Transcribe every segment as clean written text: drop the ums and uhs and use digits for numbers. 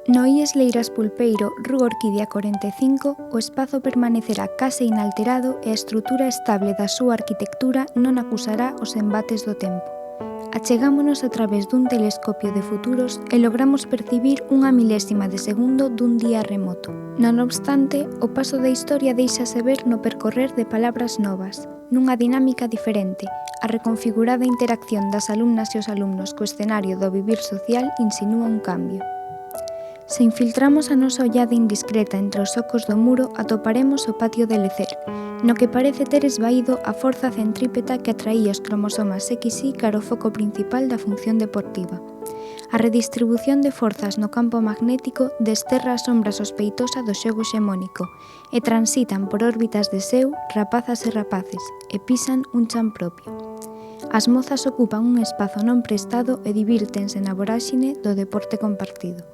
No IES Leiras Pulpeiro, Rúa Orquídea 45, o espazo permanecerá case inalterado e a estrutura estable da súa arquitectura non acusará os embates do tempo. Achegámonos a través dun telescopio de futuros e logramos percibir unha milésima de segundo dun día remoto. Non obstante, o paso da historia deixase ver no percorrer de palabras novas, nunha dinámica diferente. A reconfigurada interacción das alumnas e os alumnos co escenario do vivir social insinúa un cambio. Se infiltramos a nosa ollada indiscreta entre os ocos do muro, atoparemos o patio de Lecer, no que parece ter esvaído a forza centrípeta que atraía os cromosomas XY cara ao foco principal da función deportiva. A redistribución de forzas no campo magnético desterra a sombra sospeitosa do xogo xemónico e transitan por órbitas de seu rapazas e rapaces e pisan un chan propio. As mozas ocupan un espazo non prestado e divírtense na voráxine do deporte compartido.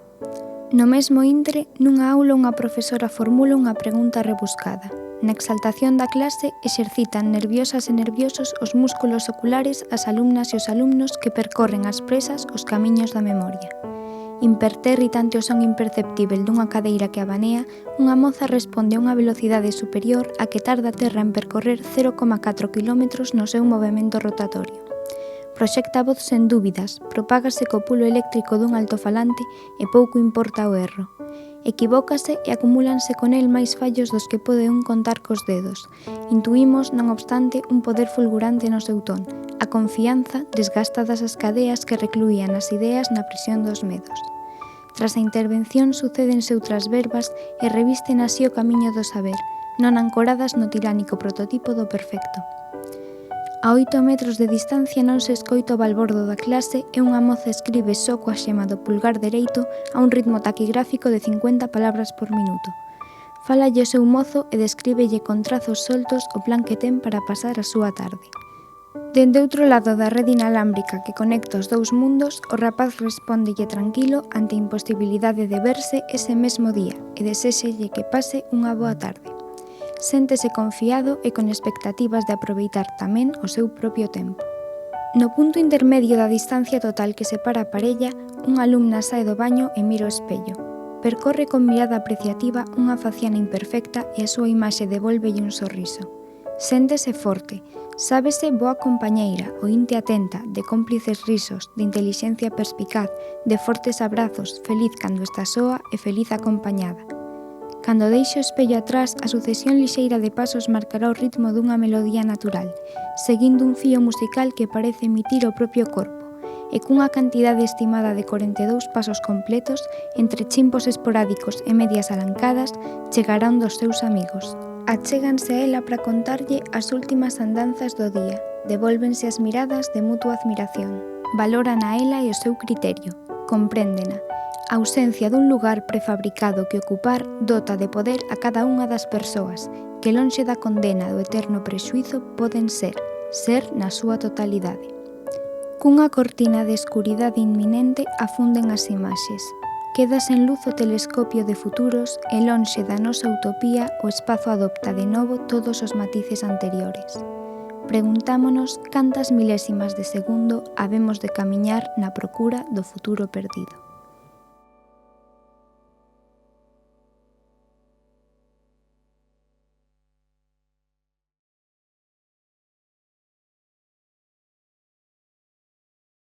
No mesmo intre, nunha aula unha profesora formula unha pregunta rebuscada. Na exaltación da clase, exercitan nerviosas e nerviosos os músculos oculares as alumnas e os alumnos que percorren ás presas os camiños da memoria. Impertérrita ante o son imperceptíbel dunha cadeira que abanea, unha moza responde a unha velocidade superior a que tarda a Terra en percorrer 0,4 km no seu movemento rotatorio. Proxecta a voz sen dúbidas, propágase co pulo eléctrico dun altofalante e pouco importa o erro. Equivócase e acumúlanse con el máis fallos dos que pode un contar cos dedos. Intuímos, non obstante, un poder fulgurante no seu ton, a confianza desgastadas as cadeas que recluían as ideas na prisión dos medos. Tras a intervención sucédense outras verbas e revisten así o camiño do saber, non ancoradas no tiránico prototipo do perfecto. A 8 metros de distancia non se escoita o balbordo da clase e unha moza escribe só coa xema do pulgar dereito a un ritmo taquigráfico de 50 palabras por minuto. Fálalle o seu mozo e descríbelle con trazos soltos o plan que ten para pasar a súa tarde. Dende outro lado da rede inalámbrica que conecta os dous mundos, o rapaz respóndelle tranquilo ante a imposibilidade de verse ese mesmo día e deséxelle que pase unha boa tarde. Séntese confiado e con expectativas de aproveitar tamén o seu propio tempo. No punto intermedio da distancia total que separa a parella, unha alumna sae do baño e mira o espello. Percorre con mirada apreciativa unha faciana imperfecta e a súa imaxe devólvelle un sorriso. Séntese forte, sábese boa compañeira, oínte atenta, de cómplices risos, de intelixencia perspicaz, de fortes abrazos, feliz cando está soa e feliz acompañada. Cando deixe o espello atrás, a sucesión lixeira de pasos marcará o ritmo dunha melodía natural, seguindo un fío musical que parece emitir o propio corpo, e cunha cantidade estimada de 42 pasos completos, entre chimpos esporádicos e medias alancadas, chegará un dos seus amigos. Achéganse a ela para contarlle as últimas andanzas do día, devólvense as miradas de mutua admiración. Valoran a ela e o seu criterio, compréndena. A ausencia dun lugar prefabricado que ocupar dota de poder a cada unha das persoas, que lonxe da condena do eterno prexuízo poden ser na súa totalidade. Cunha cortina de escuridade inminente afunden as imaxes. Queda sen luz o telescopio de futuros e lonxe da nosa utopía o espazo adopta de novo todos os matices anteriores. Preguntámonos cantas milésimas de segundo habemos de camiñar na procura do futuro perdido.